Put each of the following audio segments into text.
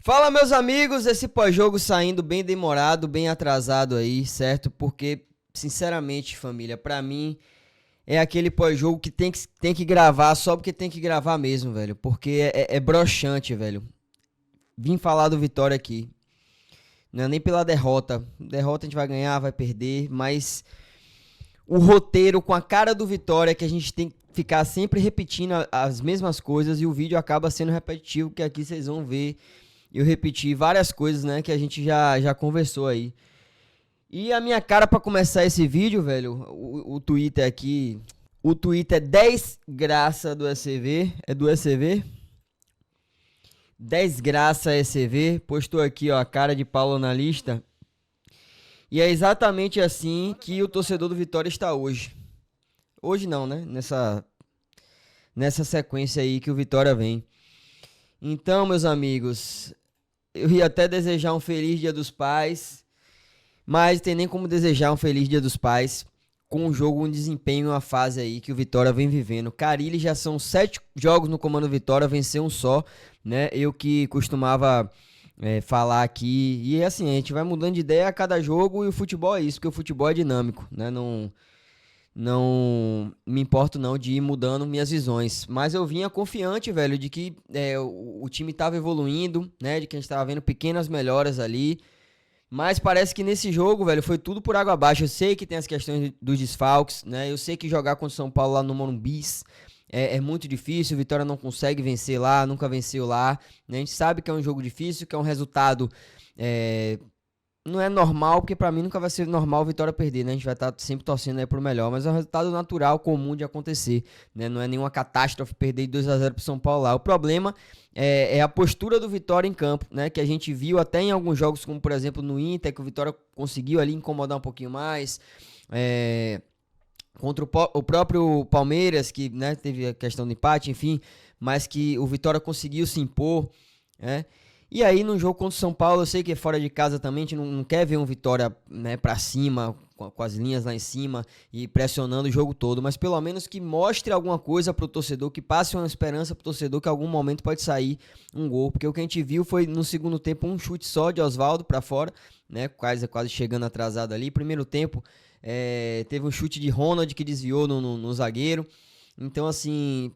Fala, meus amigos, esse pós-jogo saindo bem demorado, bem atrasado aí, certo? Porque, sinceramente, família, pra mim é aquele pós-jogo que tem que gravar só porque tem que gravar mesmo, velho. Porque é broxante, velho. Vim falar do Vitória aqui. Não é nem pela derrota. Derrota a gente vai ganhar, vai perder, mas o roteiro com a cara do Vitória que a gente tem que ficar sempre repetindo as mesmas coisas e o vídeo acaba sendo repetitivo, que aqui vocês vão ver eu repetir várias coisas, né, que a gente já conversou aí. E a minha cara pra começar esse vídeo, velho, o Twitter aqui, o Twitter é 10 graça do ECV, é do ECV? 10 graça ECV, postou aqui, ó, a cara de Paulo na lista. E é exatamente assim que o torcedor do Vitória está hoje. Hoje não, né? Nessa sequência aí que o Vitória vem. Então, meus amigos, eu ia até desejar um feliz Dia dos Pais, mas tem nem como desejar um feliz Dia dos Pais com um jogo, um desempenho, uma fase aí que o Vitória vem vivendo. Carille já são 7 jogos no comando Vitória, venceu um só, né? Eu que costumava falar aqui, e assim, a gente vai mudando de ideia a cada jogo e o futebol é isso, porque o futebol é dinâmico, né? Não me importo não de ir mudando minhas visões, mas eu vinha confiante, velho, de que o time tava evoluindo, né, de que a gente tava vendo pequenas melhoras ali, mas parece que nesse jogo, velho, foi tudo por água abaixo. Eu sei que tem as questões dos desfalques, né, eu sei que jogar contra o São Paulo lá no Morumbi é muito difícil, o Vitória não consegue vencer lá, nunca venceu lá, né, a gente sabe que é um jogo difícil, que é um resultado não é normal, porque pra mim nunca vai ser normal o Vitória perder, né? A gente vai estar sempre torcendo aí pro melhor, mas é um resultado natural, comum de acontecer, né? Não é nenhuma catástrofe perder de 2-0 pro São Paulo lá. O problema é a postura do Vitória em campo, né? Que a gente viu até em alguns jogos, como por exemplo no Inter, que o Vitória conseguiu ali incomodar um pouquinho mais. Contra o próprio Palmeiras, que, né, teve a questão do empate, enfim, mas que o Vitória conseguiu se impor, né? E aí no jogo contra o São Paulo, eu sei que é fora de casa também, a gente não quer ver um Vitória, né, pra cima, com as linhas lá em cima e pressionando o jogo todo, mas pelo menos que mostre alguma coisa pro torcedor, que passe uma esperança pro torcedor que em algum momento pode sair um gol, porque o que a gente viu foi no segundo tempo um chute só de Oswaldo pra fora, né, quase chegando atrasado ali. Primeiro tempo teve um chute de Ronald que desviou no zagueiro. Então, assim,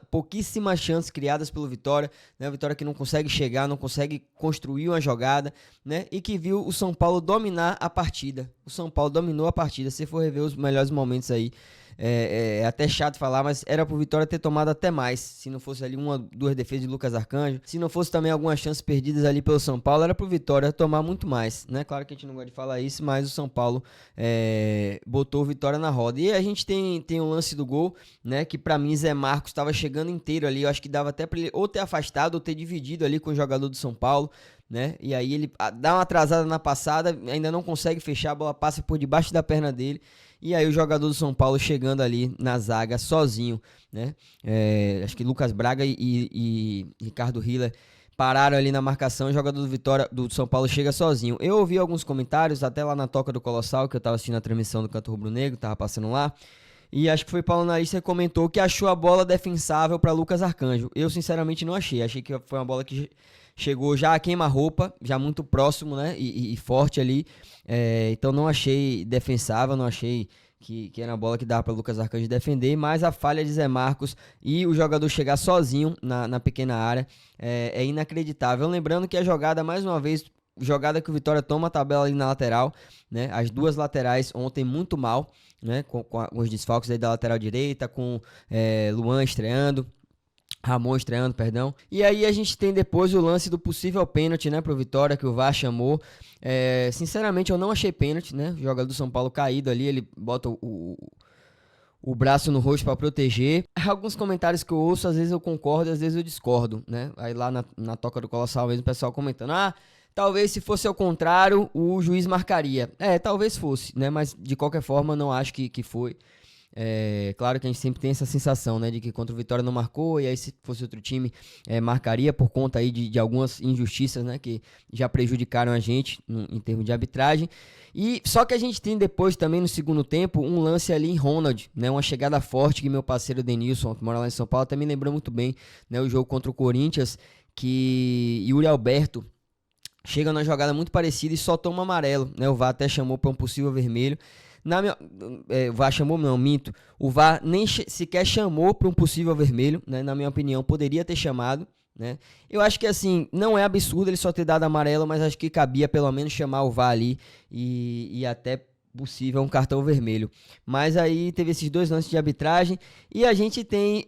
pouquíssimas chances criadas pelo Vitória, né? O Vitória que não consegue chegar, não consegue construir uma jogada, né? E que viu o São Paulo dominar a partida. O São Paulo dominou a partida. Se for rever os melhores momentos aí, é até chato falar, mas era pro Vitória ter tomado até mais. Se não fosse ali 1-2 defesas de Lucas Arcanjo, se não fosse também algumas chances perdidas ali pelo São Paulo, era pro Vitória tomar muito mais, né? Claro que a gente não gosta de falar isso, mas o São Paulo botou o Vitória na roda. E a gente tem o lance do gol, né? Que pra mim Zé Marcos estava chegando inteiro ali. Eu acho que dava até pra ele ou ter afastado ou ter dividido ali com o jogador do São Paulo, né? E aí ele dá uma atrasada na passada, ainda não consegue fechar, a bola passa por debaixo da perna dele. E aí o jogador do São Paulo chegando ali na zaga sozinho, né? Acho que Lucas Braga e Ricardo Hiller pararam ali na marcação. O jogador do Vitória, do São Paulo, chega sozinho. Eu ouvi alguns comentários, até lá na Toca do Colossal, que eu tava assistindo a transmissão do Canto Rubro Negro, tava passando lá. E acho que foi Paulo Narista que comentou que achou a bola defensável para Lucas Arcanjo. Eu sinceramente não achei. Achei que foi uma bola que chegou já a queima-roupa, já muito próximo, né? E forte ali. Então não achei defensável, não achei que era uma bola que dava para Lucas Arcanjo defender. Mas a falha de Zé Marcos e o jogador chegar sozinho na pequena área é inacreditável. Lembrando que a jogada, mais uma vez, jogada que o Vitória toma a tabela ali na lateral, né? As duas laterais ontem muito mal, né? Com os desfalques aí da lateral direita, com Luan estreando, Ramon estreando, perdão. E aí a gente tem depois o lance do possível pênalti, né, pro Vitória, que o VAR chamou. Sinceramente, eu não achei pênalti, né? O jogador do São Paulo caído ali, ele bota o braço no rosto para proteger. Alguns comentários que eu ouço, às vezes eu concordo, às vezes eu discordo, né? Aí lá na Toca do Colossal mesmo, o pessoal comentando, talvez se fosse ao contrário, o juiz marcaria. Talvez fosse, né? Mas de qualquer forma, não acho que foi. Claro que a gente sempre tem essa sensação, né, de que contra o Vitória não marcou, e aí se fosse outro time marcaria por conta aí de algumas injustiças, né, que já prejudicaram a gente em termos de arbitragem. E só que a gente tem depois também no segundo tempo um lance ali em Ronald, né, uma chegada forte que meu parceiro Denilson, que mora lá em São Paulo, também lembrou muito bem, né, o jogo contra o Corinthians, que Yuri Alberto chega numa jogada muito parecida e só toma amarelo, né? O VAR até chamou para um possível vermelho. O VAR chamou, não, minto. O VAR nem sequer chamou para um possível vermelho, né? Na minha opinião, poderia ter chamado, né? Eu acho que assim, não é absurdo ele só ter dado amarelo, mas acho que cabia pelo menos chamar o VAR ali e até possível um cartão vermelho. Mas aí teve esses dois lances de arbitragem e a gente tem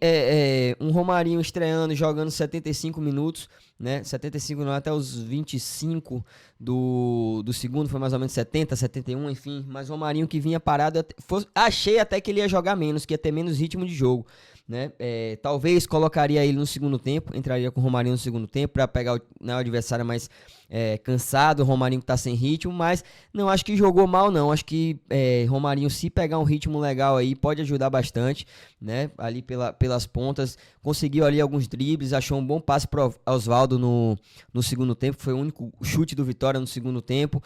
um Romarinho estreando, jogando 75 minutos, né? 75 não, até os 25 do segundo, foi mais ou menos 70, 71, enfim. Mas Romarinho que vinha parado, achei até que ele ia jogar menos, que ia ter menos ritmo de jogo, né? Talvez colocaria ele no segundo tempo, entraria com o Romarinho no segundo tempo para pegar o adversário mais cansado, o Romarinho que tá sem ritmo, mas não acho que jogou mal não, acho que Romarinho, se pegar um ritmo legal aí, pode ajudar bastante, né? Ali pelas pontas, conseguiu ali alguns dribles, achou um bom passe pro Osvaldo no segundo tempo, foi o único chute do Vitória no segundo tempo.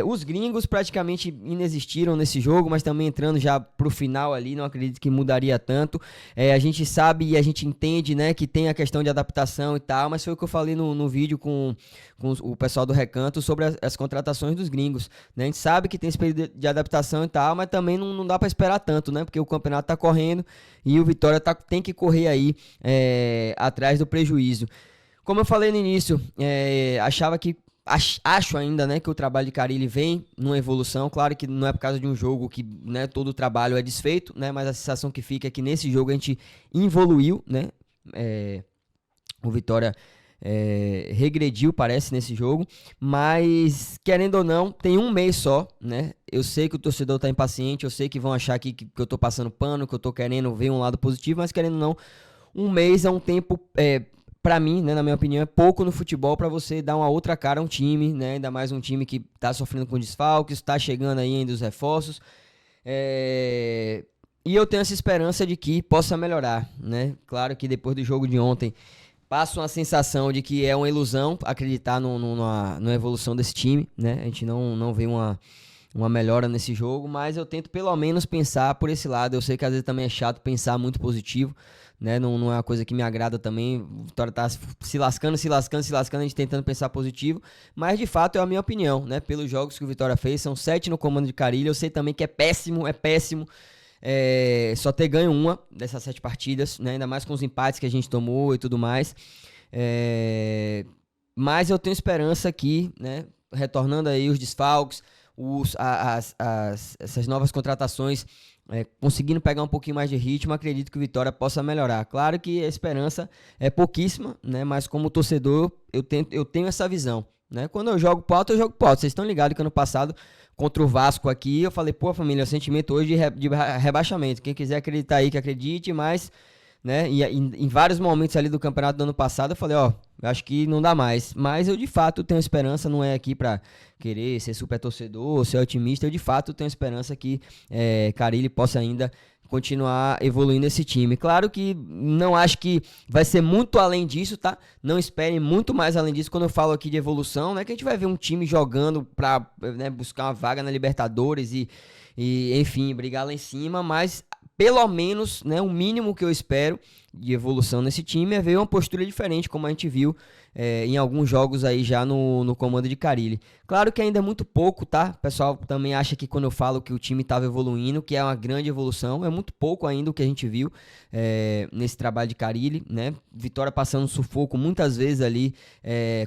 Os gringos praticamente inexistiram nesse jogo, mas também entrando já pro final ali, não acredito que mudaria tanto. A gente sabe e a gente entende, né, que tem a questão de adaptação e tal, mas foi o que eu falei no vídeo com o pessoal do Recanto sobre as contratações dos gringos, né? A gente sabe que tem esse período de adaptação e tal, mas também não dá para esperar tanto, né? Porque o campeonato tá correndo e o Vitória tem que correr aí atrás do prejuízo. Como eu falei no início, acho ainda, né, que o trabalho de Carille vem numa evolução. Claro que não é por causa de um jogo que, né, todo o trabalho é desfeito, né, mas a sensação que fica é que nesse jogo a gente evoluiu, né, o Vitória regrediu, parece, nesse jogo, mas querendo ou não, tem um mês só, né? Eu sei que o torcedor tá impaciente, eu sei que vão achar que eu tô passando pano, que eu tô querendo ver um lado positivo, mas querendo ou não, um mês é um tempo, pra mim, né, na minha opinião, é pouco no futebol pra você dar uma outra cara a um time, né? Ainda mais um time que tá sofrendo com desfalques, tá chegando aí ainda os reforços, e eu tenho essa esperança de que possa melhorar, né? Claro que depois do jogo de ontem passa uma sensação de que é uma ilusão acreditar numa evolução desse time, né? A gente não vê uma melhora nesse jogo, mas eu tento pelo menos pensar por esse lado. Eu sei que às vezes também é chato pensar muito positivo, né? Não é uma coisa que me agrada também. O Vitória tá se lascando, a gente tentando pensar positivo, mas de fato é a minha opinião, né? Pelos jogos que o Vitória fez, são 7 no comando de Carille. Eu sei também que é péssimo. Só ter ganho uma dessas 7 partidas, né? Ainda mais com os empates que a gente tomou e tudo mais. Mas eu tenho esperança aqui, né? Retornando aí os desfalques, essas novas contratações, conseguindo pegar um pouquinho mais de ritmo, acredito que o Vitória possa melhorar. Claro que a esperança é pouquíssima, né? Mas como torcedor, eu tenho essa visão, né? Quando eu jogo pro alto, eu jogo pro alto. Vocês estão ligados que ano passado, contra o Vasco aqui, eu falei, pô, família, é um sentimento hoje de rebaixamento. Quem quiser acreditar aí, que acredite, mas, né, e em vários momentos ali do campeonato do ano passado, eu falei, eu acho que não dá mais. Mas eu, de fato, tenho esperança, não é aqui pra querer ser super torcedor, ser otimista, eu, de fato, tenho esperança que Carille possa ainda continuar evoluindo esse time. Claro que não acho que vai ser muito além disso, tá? Não esperem muito mais além disso quando eu falo aqui de evolução, né? Que a gente vai ver um time jogando pra, né, buscar uma vaga na Libertadores e enfim, brigar lá em cima, mas pelo menos, né, o mínimo que eu espero de evolução nesse time é ver uma postura diferente, como a gente viu em alguns jogos aí já no comando de Carille. Claro que ainda é muito pouco, tá? O pessoal também acha que quando eu falo que o time estava evoluindo, que é uma grande evolução, é muito pouco ainda o que a gente viu nesse trabalho de Carille, né? Vitória passando um sufoco muitas vezes ali,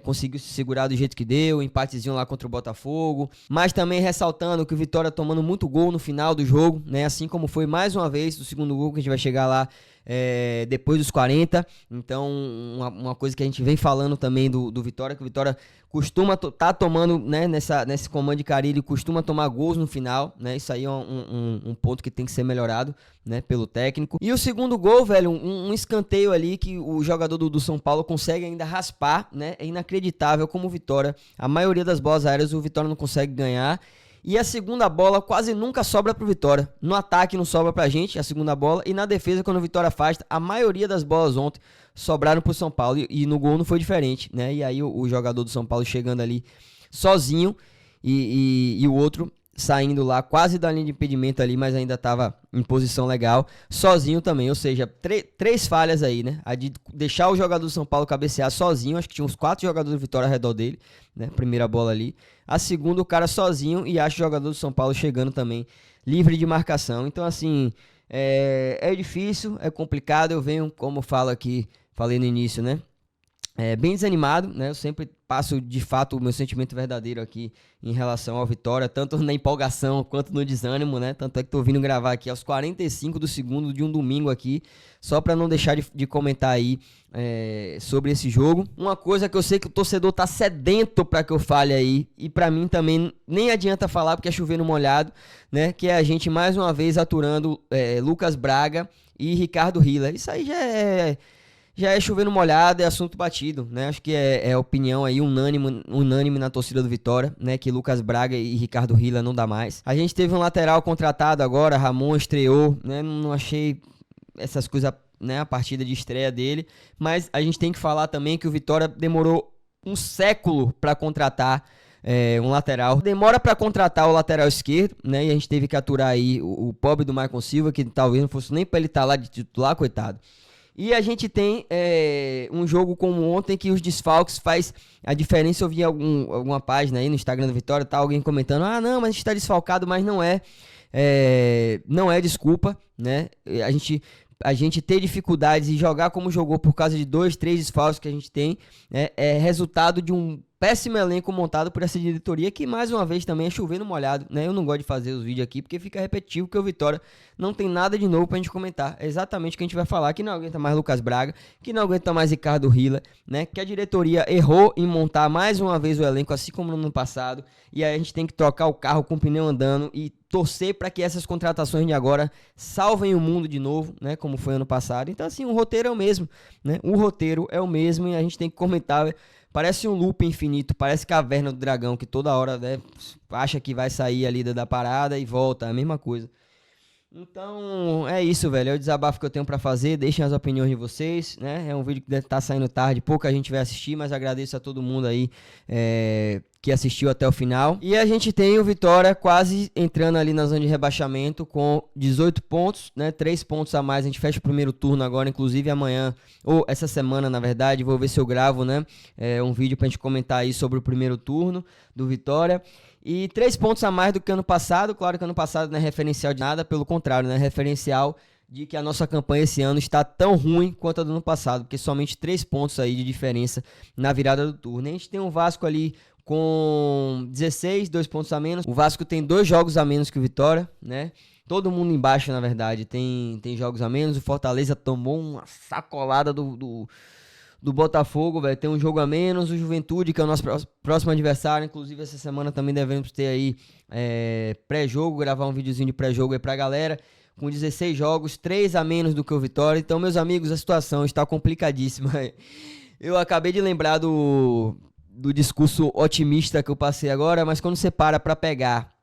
conseguiu se segurar do jeito que deu, empatezinho lá contra o Botafogo, mas também ressaltando que o Vitória tomando muito gol no final do jogo, né? Assim como foi mais uma vez do segundo gol, que a gente vai chegar lá depois dos 40, então uma coisa que a gente vem falando também do Vitória, que o Vitória costuma tá tomando, né, nesse comando de Carille, costuma tomar gols no final, né, isso aí é um ponto que tem que ser melhorado, né, pelo técnico. E o segundo gol, velho, um escanteio ali que o jogador do São Paulo consegue ainda raspar, né, é inacreditável como o Vitória, a maioria das bolas aéreas o Vitória não consegue ganhar. E a segunda bola quase nunca sobra pro Vitória. No ataque não sobra pra gente a segunda bola. E na defesa, quando o Vitória afasta, a maioria das bolas ontem sobraram pro São Paulo. E no gol não foi diferente, né? E aí o jogador do São Paulo chegando ali sozinho. E o outro saindo lá quase da linha de impedimento ali, mas ainda estava em posição legal, sozinho também, ou seja, três falhas aí, né? A de deixar o jogador do São Paulo cabecear sozinho, acho que tinha uns 4 jogadores do Vitória ao redor dele, né? Primeira bola ali. A segunda, o cara sozinho, e acho o jogador do São Paulo chegando também livre de marcação. Então, assim, é difícil, é complicado. Eu venho, como falo aqui, falei no início, né? Bem desanimado, né? Eu sempre passo de fato o meu sentimento verdadeiro aqui em relação ao Vitória, tanto na empolgação quanto no desânimo, né? Tanto é que tô vindo gravar aqui aos 45 do segundo de um domingo aqui, só para não deixar de comentar aí sobre esse jogo. Uma coisa que eu sei que o torcedor tá sedento para que eu fale aí, e para mim também nem adianta falar porque é chover no molhado, né? Que é a gente mais uma vez aturando Lucas Braga e Ricardo Rila. Isso aí já é chover no molhado, é assunto batido, né? Acho que é opinião aí unânime na torcida do Vitória, né? Que Lucas Braga e Ricardo Rila não dá mais. A gente teve um lateral contratado agora, Ramon estreou, né? Não achei essas coisas, né? A partida de estreia dele, mas a gente tem que falar também que o Vitória demorou um século para contratar um lateral. Demora para contratar o lateral esquerdo, né? E a gente teve que aturar aí o pobre do Maicon Silva, que talvez não fosse nem para ele estar lá de titular, coitado. E a gente tem um jogo como ontem que os desfalques faz a diferença. Eu vi alguma página aí no Instagram do Vitória, tá alguém comentando, não, mas a gente está desfalcado, mas não é desculpa, né? A gente ter dificuldades e jogar como jogou por causa de 2, 3 desfalques que a gente tem, né? É resultado de um péssimo elenco montado por essa diretoria, que mais uma vez também é chover no molhado, né? Eu não gosto de fazer os vídeos aqui porque fica repetitivo, que o Vitória não tem nada de novo pra gente comentar. É exatamente o que a gente vai falar, que não aguenta mais Lucas Braga, que não aguenta mais Ricardo Rila, né? Que a diretoria errou em montar mais uma vez o elenco, assim como no ano passado, e aí a gente tem que trocar o carro com o pneu andando e torcer para que essas contratações de agora salvem o mundo de novo, né? Como foi ano passado. Então, assim, o roteiro é o mesmo, né? O roteiro é o mesmo e a gente tem que comentar. Parece um loop infinito, parece Caverna do Dragão, que toda hora, né, acha que vai sair ali da parada e volta, é a mesma coisa. Então, é isso, velho, é o desabafo que eu tenho pra fazer. Deixem as opiniões de vocês, né? É um vídeo que deve estar saindo tarde, pouca gente vai assistir, mas agradeço a todo mundo aí que assistiu até o final. E a gente tem o Vitória quase entrando ali na zona de rebaixamento com 18 pontos, né? 3 pontos a mais, a gente fecha o primeiro turno agora, inclusive amanhã, ou essa semana, na verdade, vou ver se eu gravo, né? Um vídeo pra gente comentar aí sobre o primeiro turno do Vitória. E 3 pontos a mais do que ano passado. Claro que ano passado não é referencial de nada, pelo contrário, né? É referencial de que a nossa campanha esse ano está tão ruim quanto a do ano passado, porque somente 3 pontos aí de diferença na virada do turno. A gente tem um Vasco ali com 16, 2 pontos a menos. O Vasco tem 2 jogos a menos que o Vitória, né? Todo mundo embaixo, na verdade, tem jogos a menos. O Fortaleza tomou uma sacolada do Botafogo, velho, tem um jogo a menos. O Juventude, que é o nosso próximo adversário, inclusive essa semana também devemos ter aí pré-jogo, gravar um videozinho de pré-jogo aí pra galera, com 16 jogos, 3 a menos do que o Vitória. Então, meus amigos, a situação está complicadíssima. Eu acabei de lembrar do discurso otimista que eu passei agora, mas quando você para pra pegar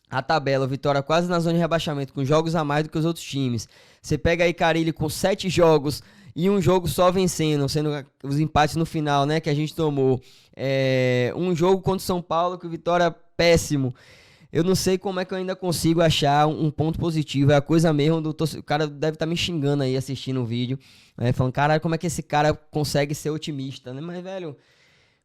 a tabela, o Vitória quase na zona de rebaixamento, com jogos a mais do que os outros times, você pega aí Carille com 7 jogos e um jogo só vencendo, sendo os empates no final, né, que a gente tomou. Um jogo contra o São Paulo, que o Vitória péssimo. Eu não sei como é que eu ainda consigo achar um ponto positivo. É a coisa mesmo do o cara deve estar me xingando aí assistindo o vídeo, falando, caralho, como é que esse cara consegue ser otimista, né? Mas, velho,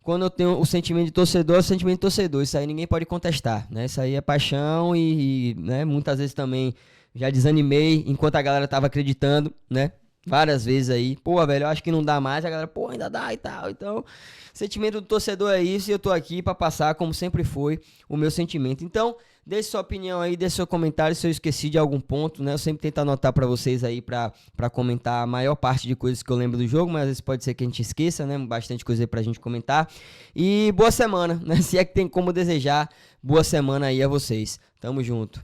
quando eu tenho o sentimento de torcedor, é o sentimento de torcedor. Isso aí ninguém pode contestar, né? Isso aí é paixão e né, muitas vezes também já desanimei enquanto a galera tava acreditando, né? Várias vezes aí, pô, velho, eu acho que não dá mais, a galera, pô, ainda dá e tal. Então, sentimento do torcedor é isso, e eu tô aqui pra passar, como sempre foi, o meu sentimento. Então, deixe sua opinião aí, deixe seu comentário se eu esqueci de algum ponto, né? Eu sempre tento anotar pra vocês aí pra comentar a maior parte de coisas que eu lembro do jogo, mas às vezes pode ser que a gente esqueça, né? Bastante coisa aí pra gente comentar. E boa semana, né? Se é que tem como desejar, boa semana aí a vocês. Tamo junto.